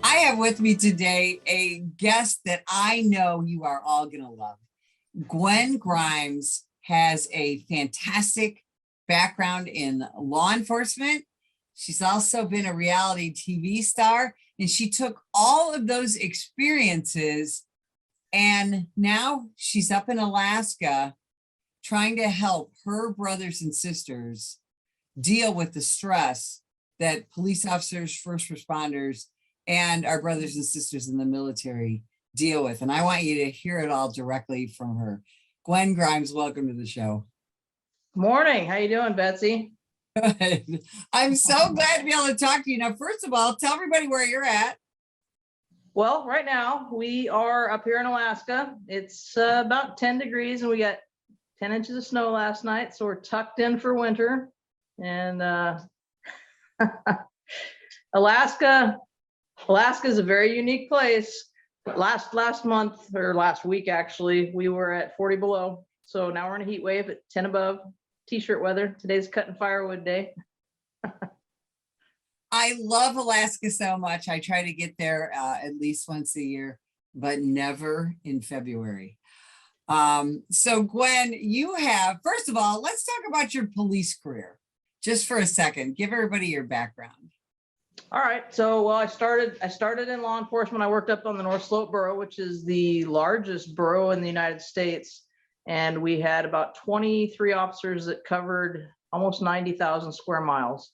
I have with me today a guest that I know you are all going to love. Gwen Grimes has a fantastic background in law enforcement. She's also been a reality TV star, and she took all of those experiences and now she's up in Alaska trying to help her brothers and sisters deal with the stress that police officers, first responders, and our brothers and sisters in the military deal with. And I want you to hear it all directly from her. Gwen Grimes, welcome to the show. Morning. How you doing, Betsy? Good. I'm so glad to be able to talk to you. Now, first of all, tell everybody where you're at. Well, right now we are up here in Alaska. It's about 10 degrees and we got 10 inches of snow last night. So we're tucked in for winter. And Alaska is a very unique place. Last month or last week, actually, we were at 40 below. So now we're in a heat wave at 10 above, t-shirt weather. Today's cutting firewood day. I love Alaska so much. I try to get there at least once a year, but never in February. So Gwen, you have, first of all, let's talk about your police career just for a second. Give everybody your background. All right. So, well, I started in law enforcement. I worked up on the North Slope Borough, which is the largest borough in the United States. And we had about 23 officers that covered almost 90,000 square miles.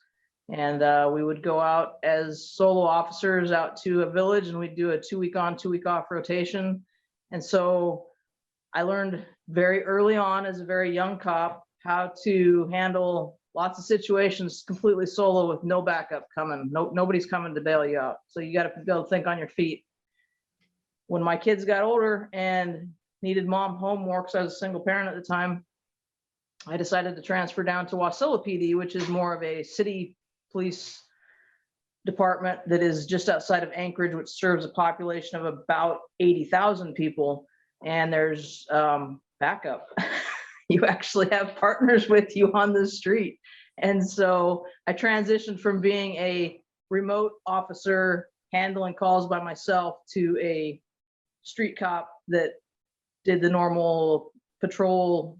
And we would go out as solo officers out to a village and we'd do a 2-week on, 2-week off rotation. And so I learned very early on as a very young cop how to handle lots of situations completely solo with no backup coming. Nobody's coming to bail you out. So you got to be able to think on your feet. When my kids got older and needed mom home more because I was a single parent at the time, I decided to transfer down to Wasilla PD, which is more of a city police department that is just outside of Anchorage, which serves a population of about 80,000 people. And there's backup. You actually have partners with you on the street. And so I transitioned from being a remote officer handling calls by myself to a street cop that did the normal patrol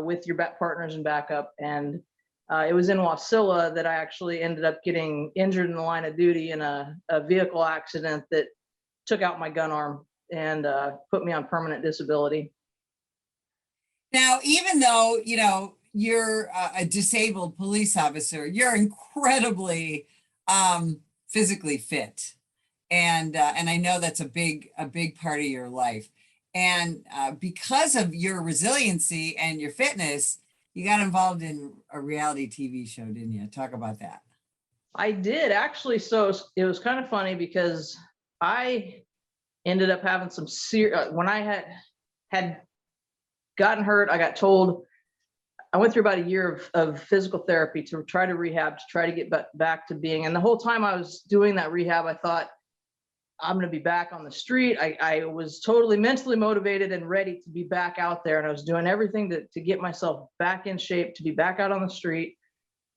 with your partners and backup. And it was in Wasilla that I actually ended up getting injured in the line of duty in a vehicle accident that took out my gun arm and put me on permanent disability. Now, even though, you know, you're a disabled police officer, you're incredibly physically fit. And I know that's a big part of your life. And because of your resiliency and your fitness, you got involved in a reality TV show, didn't you? Talk about that. I did actually. So it was kind of funny because I ended up having some serious, when I had gotten hurt, I got told, I went through about a year of physical therapy to try to rehab, to try to get back to being, and the whole time I was doing that rehab, I thought, I'm going to be back on the street. I was totally mentally motivated and ready to be back out there. And I was doing everything to get myself back in shape, to be back out on the street.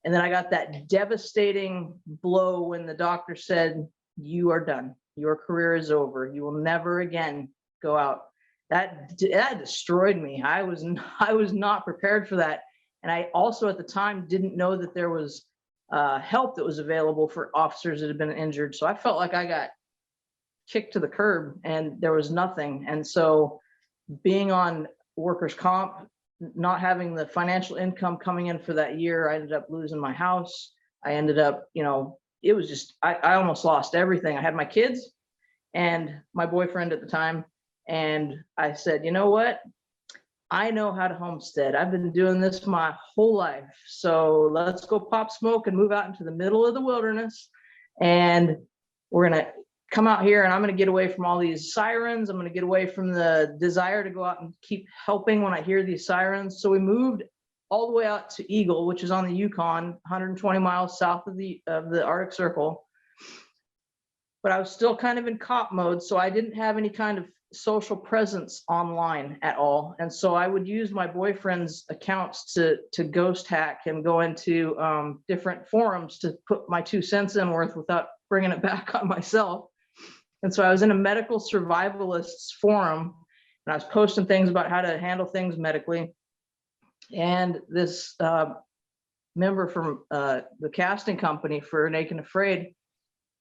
And then I got that devastating blow when the doctor said, you are done. Your career is over. You will never again go out. That destroyed me. I was not prepared for that. And I also at the time didn't know that there was help that was available for officers that had been injured. So I felt like I got kicked to the curb and there was nothing. And so being on workers' comp, not having the financial income coming in for that year, I ended up losing my house. I ended up, you know, it was just, I almost lost everything. I had my kids and my boyfriend at the time. And I said, you know what? I know how to homestead. I've been doing this my whole life. So let's go pop smoke and move out into the middle of the wilderness. And we're going to come out here and I'm going to get away from all these sirens. I'm going to get away from the desire to go out and keep helping when I hear these sirens. So we moved all the way out to Eagle, which is on the Yukon, 120 miles south of the Arctic Circle. But I was still kind of in cop mode. So I didn't have any kind of social presence online at all. And so I would use my boyfriend's accounts to ghost hack and go into different forums to put my 2 cents in worth without bringing it back on myself. And so I was in a medical survivalists forum, and I was posting things about how to handle things medically. And this member from the casting company for Naked and Afraid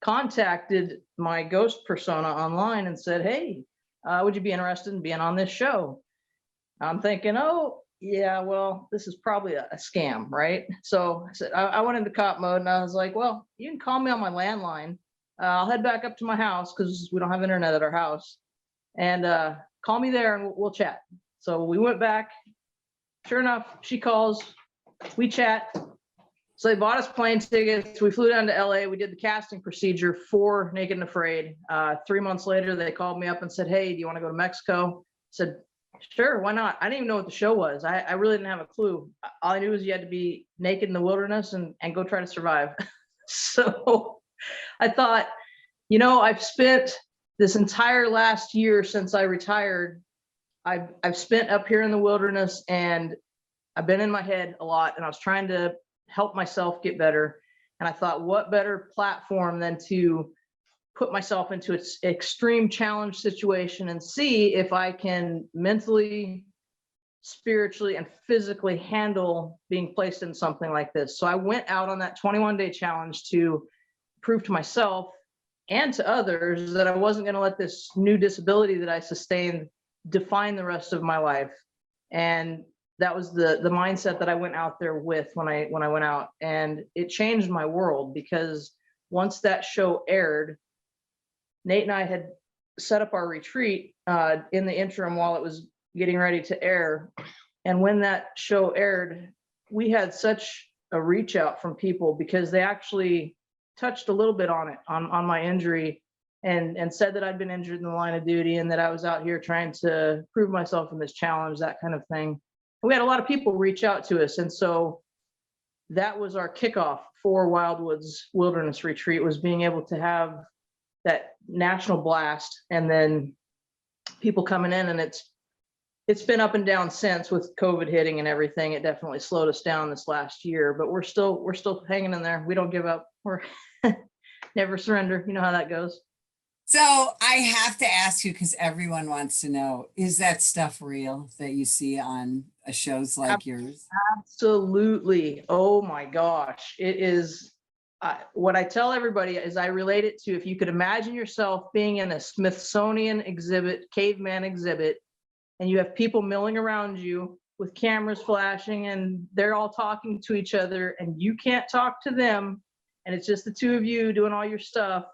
contacted my ghost persona online and said, hey, would you be interested in being on this show? I'm thinking, oh, yeah, well, this is probably a scam, right? So I said, I went into cop mode, and I was like, well, you can call me on my landline. I'll head back up to my house because we don't have internet at our house, and call me there and we'll chat. So we went back. Sure enough, she calls, we chat. So they bought us plane tickets. We flew down to LA. We did the casting procedure for Naked and Afraid. 3 months later, they called me up and said, hey, do you want to go to Mexico? I said, sure, why not? I didn't even know what the show was. I really didn't have a clue. All I knew was you had to be naked in the wilderness and go try to survive. So I thought, you know, I've spent this entire last year since I retired, I've spent up here in the wilderness, and I've been in my head a lot, and I was trying to help myself get better. And I thought, what better platform than to put myself into an extreme challenge situation and see if I can mentally, spiritually, and physically handle being placed in something like this. So I went out on that 21-day challenge to prove to myself and to others that I wasn't going to let this new disability that I sustained define the rest of my life. And that was the mindset that I went out there with when I went out, and it changed my world, because once that show aired, Nate and I had set up our retreat in the interim while it was getting ready to air. And when that show aired, we had such a reach out from people, because they actually touched a little bit on it, on my injury, and said that I'd been injured in the line of duty, and that I was out here trying to prove myself in this challenge, that kind of thing. We had a lot of people reach out to us. And so that was our kickoff for Wildwoods Wilderness Retreat, was being able to have that national blast, and then people coming in. And it's been up and down since, with COVID hitting and everything. It definitely slowed us down this last year, but we're still hanging in there. We don't give up. We're never surrender. You know how that goes. So I have to ask you, because everyone wants to know, is that stuff real that you see on shows like yours? Absolutely. Oh my gosh. It is. What I tell everybody is I relate it to, if you could imagine yourself being in a Smithsonian exhibit, caveman exhibit, and you have people milling around you with cameras flashing, and they're all talking to each other, and you can't talk to them, and it's just the two of you doing all your stuff.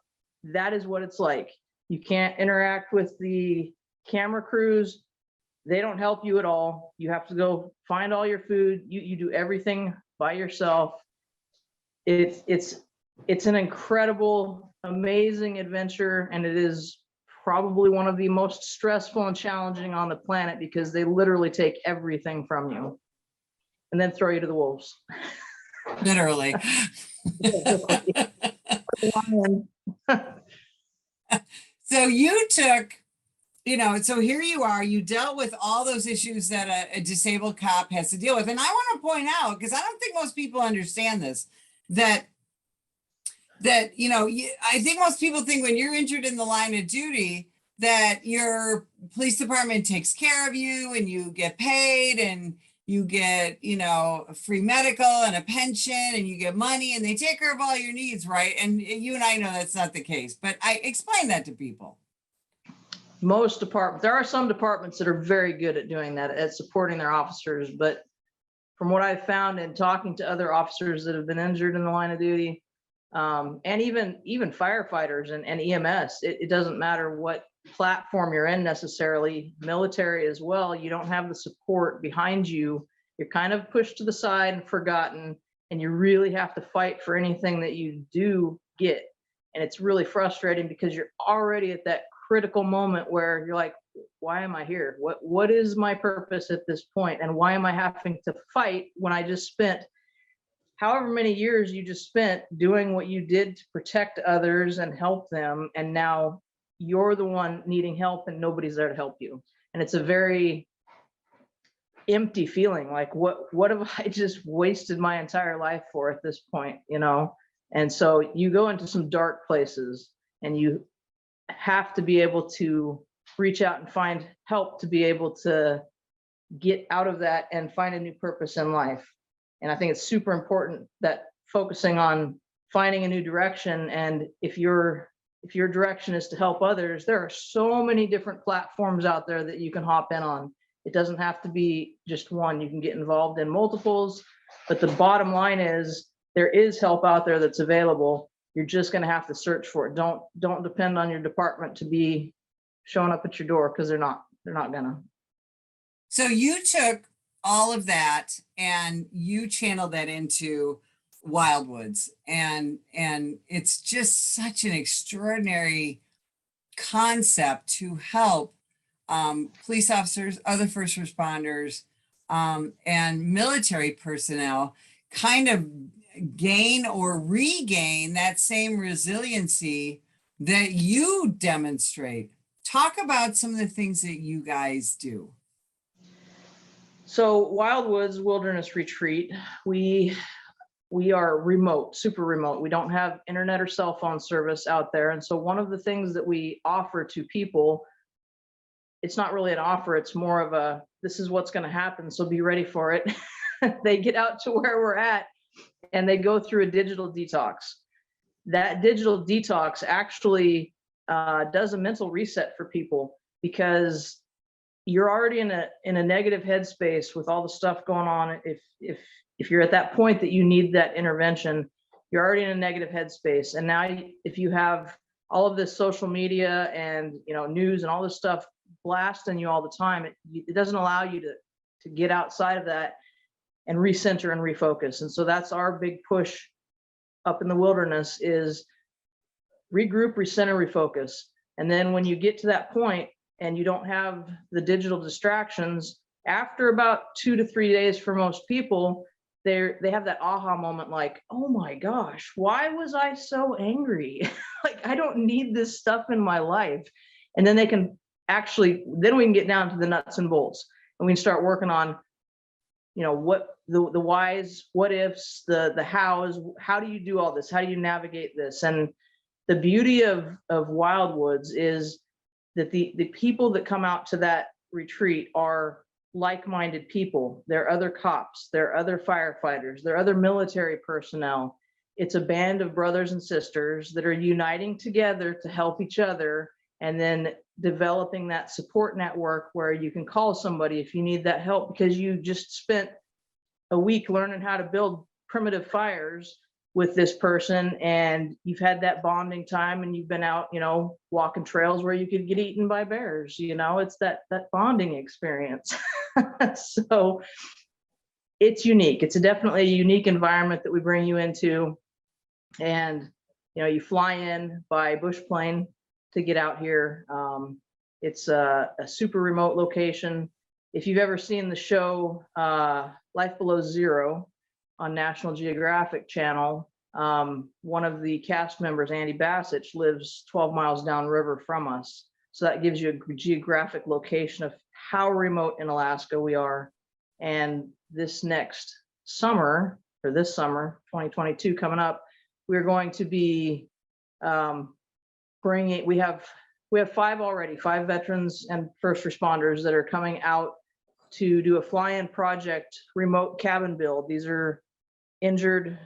That is what it's like. You can't interact with the camera crews. They don't help you at all. You have to go find all your food. You do everything by yourself. It's an incredible, amazing adventure, and it is probably one of the most stressful and challenging on the planet, because they literally take everything from you and then throw you to the wolves. Literally. So you took, so here you are, you dealt with all those issues that a disabled cop has to deal with. And I want to point out, because I don't think most people understand this, that I think most people think when you're injured in the line of duty, that your police department takes care of you and you get paid and you get, free medical and a pension and you get money and they take care of all your needs, right? And you and I know that's not the case, but I explain that to people. Most departments, there are some departments that are very good at doing that, at supporting their officers. But from what I've found in talking to other officers that have been injured in the line of duty, and even firefighters and EMS, it doesn't matter what platform you're in necessarily, military as well, you don't have the support behind you. You're kind of pushed to the side and forgotten, and you really have to fight for anything that you do get. And it's really frustrating, because you're already at that critical moment where you're like, why am I here? What is my purpose at this point? And why am I having to fight when I just spent however many years you just spent doing what you did to protect others and help them, and now you're the one needing help and nobody's there to help you. And it's a very empty feeling, like what have I just wasted my entire life for at this point, And so you go into some dark places, and you have to be able to reach out and find help to be able to get out of that and find a new purpose in life. And I think it's super important that focusing on finding a new direction. And if your direction is to help others, there are so many different platforms out there that you can hop in on. It doesn't have to be just one. You can get involved in multiples, but the bottom line is there is help out there that's available. You're just going to have to search for it. Don't depend on your department to be showing up at your door, because they're not gonna. So you took all of that and you channeled that into Wildwoods, and it's just such an extraordinary concept to help police officers, other first responders, and military personnel kind of gain or regain that same resiliency that you demonstrate. Talk about some of the things that you guys do. So Wildwoods Wilderness Retreat, we are remote, super remote. We don't have internet or cell phone service out there. And so one of the things that we offer to people, it's not really an offer, it's more of a, this is what's going to happen, so be ready for it. They get out to where we're at and they go through a digital detox. That digital detox actually does a mental reset for people, because you're already in a negative headspace with all the stuff going on. If you're at that point that you need that intervention, you're already in a negative headspace. And now if you have all of this social media and news and all this stuff blasting you all the time, it doesn't allow you to get outside of that and recenter and refocus. And so that's our big push up in the wilderness, is regroup, recenter, refocus. And then when you get to that point and you don't have the digital distractions, after about 2 to 3 days for most people, they have that aha moment, like, oh my gosh, why was I so angry? Like, I don't need this stuff in my life. And then they can then we can get down to the nuts and bolts, and we can start working on, what the whys, what ifs, the hows. How do you do all this? How do you navigate this? And the beauty of Wildwoods is that the people that come out to that retreat are like-minded people. They're other cops, they're other firefighters, they're other military personnel. It's a band of brothers and sisters that are uniting together to help each other, and then developing that support network where you can call somebody if you need that help, because you just spent a week learning how to build primitive fires with this person, and you've had that bonding time, and you've been out, walking trails where you could get eaten by bears. It's that bonding experience. So it's unique. It's definitely a unique environment that we bring you into. And you fly in by bush plane to get out here. It's a super remote location. If you've ever seen the show Life Below Zero on National Geographic Channel, one of the cast members, Andy Bassett, lives 12 miles downriver from us. So that gives you a geographic location of how remote in Alaska we are. And this summer, 2022 coming up, we're going to be bringing, we have 5 veterans and first responders that are coming out to do a fly-in project, remote cabin build. These are injured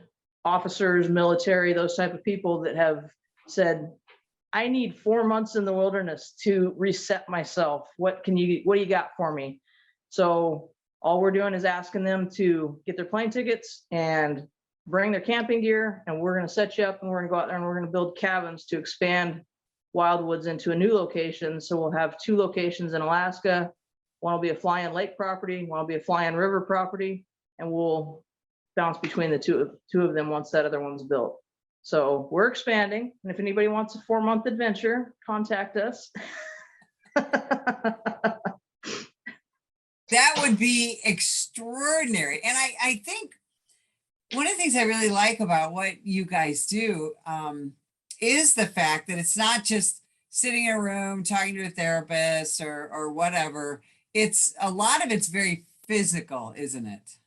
officers, military, those type of people that have said, I need 4 months in the wilderness to reset myself. What do you got for me? So all we're doing is asking them to get their plane tickets and bring their camping gear, and we're going to set you up, and we're going to go out there and we're going to build cabins to expand Wildwoods into a new location. So we'll have 2 locations in Alaska. One will be a fly-in lake property, one will be a fly-in river property, and we'll bounce between the two of them once that other one's built. So we're expanding, and if anybody wants a 4-month adventure, contact us. That would be extraordinary. And I think one of the things I really like about what you guys do is the fact that it's not just sitting in a room talking to a therapist or whatever. It's a lot of it's very physical, isn't it?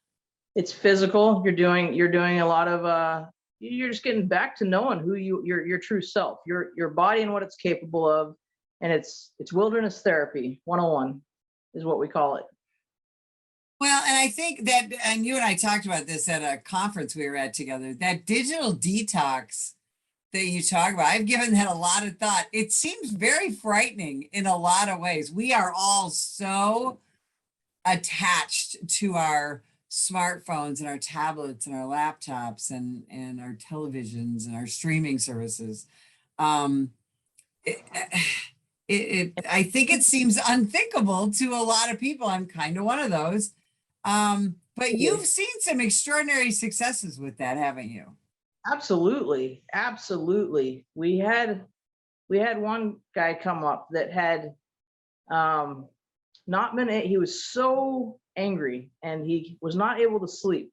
It's physical. You're doing a lot of you're just getting back to knowing who your true self, your body and what it's capable of. And it's wilderness therapy 101 is what we call it. Well, and I think that, and you and I talked about this at a conference we were at together, that digital detox that you talk about, I've given that a lot of thought. It seems very frightening in a lot of ways. We are all so attached to our smartphones and our tablets and our laptops and our televisions and our streaming services. I think it seems unthinkable to a lot of people. I'm kind of one of those. But you've seen some extraordinary successes with that, haven't you? Absolutely. Absolutely. We had one guy come up that had not been, he was so angry and he was not able to sleep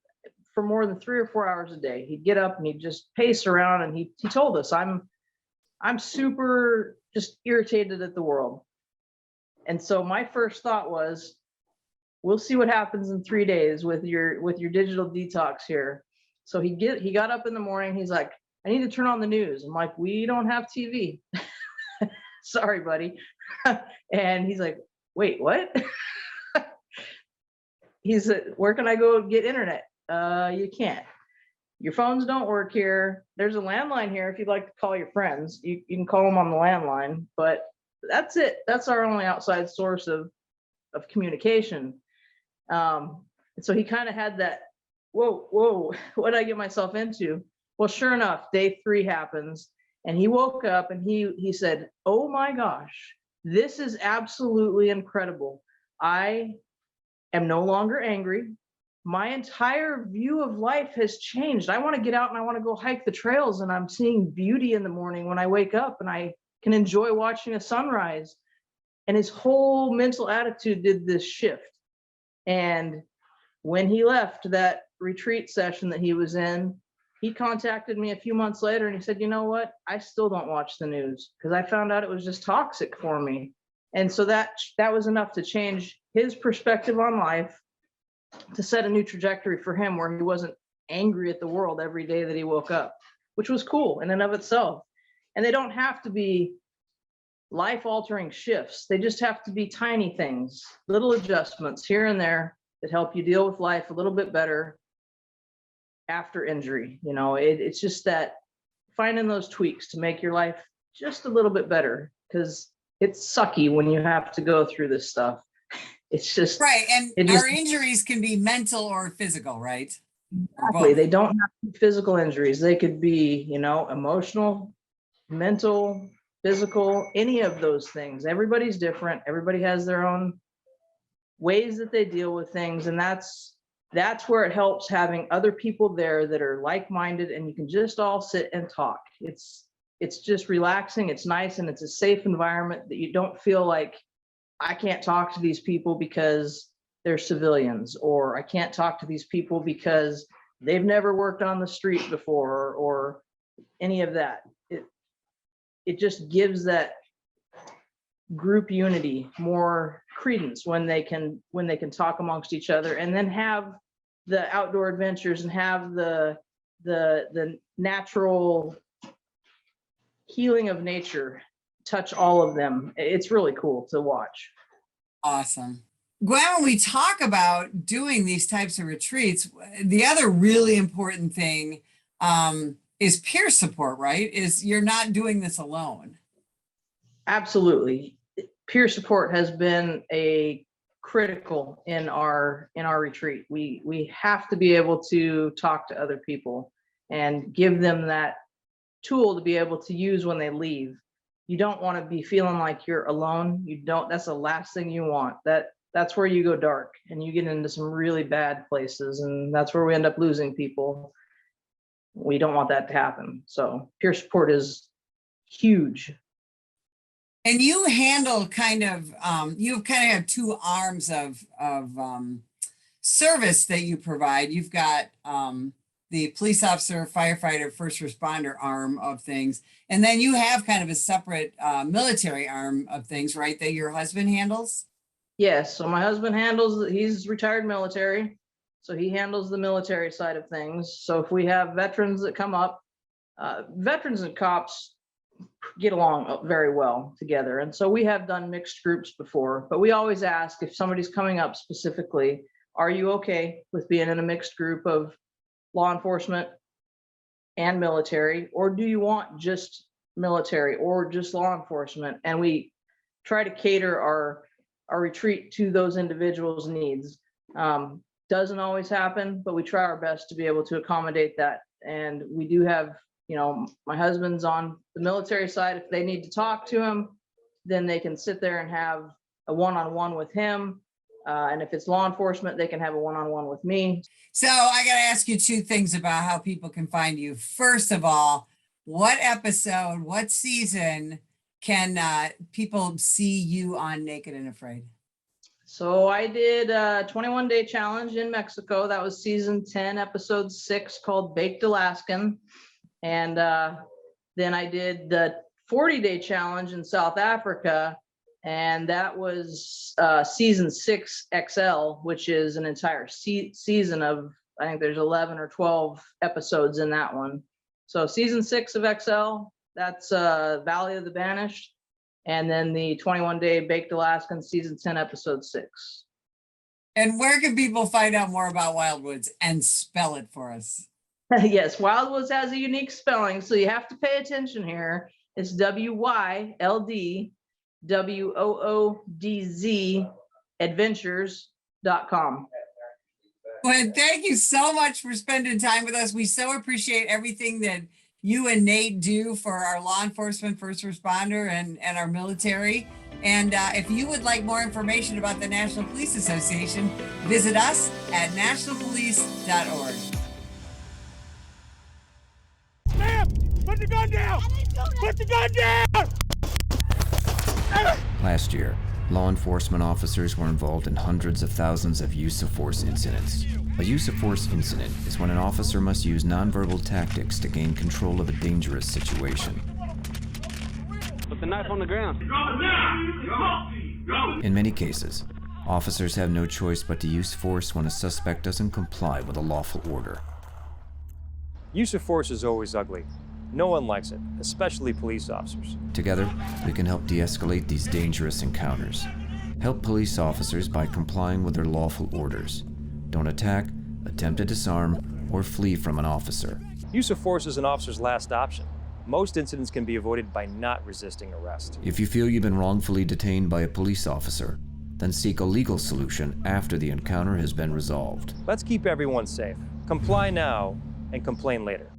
for more than 3 or 4 hours a day. He'd get up and he'd just pace around, and he told us, I'm super just irritated at the world. And so my first thought was, we'll see what happens in 3 days with your digital detox here. So he got up in the morning. He's like, I need to turn on the news. I'm like, we don't have TV. Sorry, buddy. And he's like, wait, what? He said, where can I go get internet? You can't. Your phones don't work here. There's a landline here if you'd like to call your friends. You can call them on the landline, but that's it. That's our only outside source of communication. And so he kind of had that, whoa, what did I get myself into? Well, sure enough, day 3 happens, and he woke up and he said, oh my gosh, this is absolutely incredible. I am no longer angry. My entire view of life has changed. I want to get out and I want to go hike the trails, and I'm seeing beauty in the morning when I wake up, and I can enjoy watching a sunrise. And his whole mental attitude did this shift. And when he left that retreat session that he was in, he contacted me a few months later and he said, you know what? I still don't watch the news because I found out it was just toxic for me. And so that was enough to change his perspective on life, to set a new trajectory for him where he wasn't angry at the world every day that he woke up, which was cool in and of itself. And they don't have to be life-altering shifts. They just have to be tiny things, little adjustments here and there that help you deal with life a little bit better after injury. You know, it's just that finding those tweaks to make your life just a little bit better, because it's sucky when you have to go through this stuff. It's just right. And our injuries can be mental or physical, right? Exactly. They don't have to be physical injuries. They could be, you know, emotional, mental, physical, any of those things. Everybody's different. Everybody has their own ways that they deal with things. And that's where it helps having other people there that are like-minded, and you can just all sit and talk. It's just relaxing. It's nice. And it's a safe environment that you don't feel like, I can't talk to these people because they're civilians, or I can't talk to these people because they've never worked on the street before, or any of that. It just gives that group unity more credence when they can talk amongst each other, and then have the outdoor adventures and have the natural healing of nature touch all of them. It's really cool to watch. Awesome. Gwen, when we talk about doing these types of retreats, the other really important thing is peer support, right? Is you're not doing this alone. Absolutely. Peer support has been a critical in our retreat. We have to be able to talk to other people and give them that tool to be able to use when they leave. You don't want to be feeling like you're alone. That's the last thing you want. That's where you go dark and you get into some really bad places, and that's where we end up losing people. We don't want that to happen. So peer support is huge. And you handle you kind of have 2 arms of service that you provide. You've got the police officer, firefighter, first responder arm of things. And then you have kind of a separate military arm of things, right, that your husband handles? Yes. So my husband he's retired military. So he handles the military side of things. So if we have veterans that come up, veterans and cops get along very well together. And so we have done mixed groups before, but we always ask if somebody's coming up specifically, are you okay with being in a mixed group of law enforcement and military, or do you want just military or just law enforcement? And we try to cater our retreat to those individuals' needs. Doesn't always happen, but we try our best to be able to accommodate that. And we do have, my husband's on the military side. If they need to talk to him, then they can sit there and have a one-on-one with him. And if it's law enforcement, they can have a one-on-one with me. So I got to ask you two things about how people can find you. First of all, what episode, what season can people see you on Naked and Afraid? So I did a 21-day challenge in Mexico. That was season 10, episode 6, called Baked Alaskan. And then I did the 40-day challenge in South Africa. And that was season 6 XL, which is an entire season of, I think there's 11 or 12 episodes in that one. So season 6 of XL, that's Valley of the Banished. And then the 21-day Baked Alaskan, season 10, episode 6. And where can people find out more about Wildwoods and spell it for us? Yes, Wildwoods has a unique spelling, so you have to pay attention here. It's WYLDWOODZ adventures.com. Well, thank you so much for spending time with us. We so appreciate everything that you and Nate do for our law enforcement, first responder, and our military. And if you would like more information about the National Police Association, visit us at nationalpolice.org. Ma'am, put the gun down! Put the gun down! Last year, law enforcement officers were involved in hundreds of thousands of use of force incidents. A use of force incident is when an officer must use nonverbal tactics to gain control of a dangerous situation. Put the knife on the ground. In many cases, officers have no choice but to use force when a suspect doesn't comply with a lawful order. Use of force is always ugly. No one likes it, especially police officers. Together, we can help de-escalate these dangerous encounters. Help police officers by complying with their lawful orders. Don't attack, attempt to disarm, or flee from an officer. Use of force is an officer's last option. Most incidents can be avoided by not resisting arrest. If you feel you've been wrongfully detained by a police officer, then seek a legal solution after the encounter has been resolved. Let's keep everyone safe. Comply now and complain later.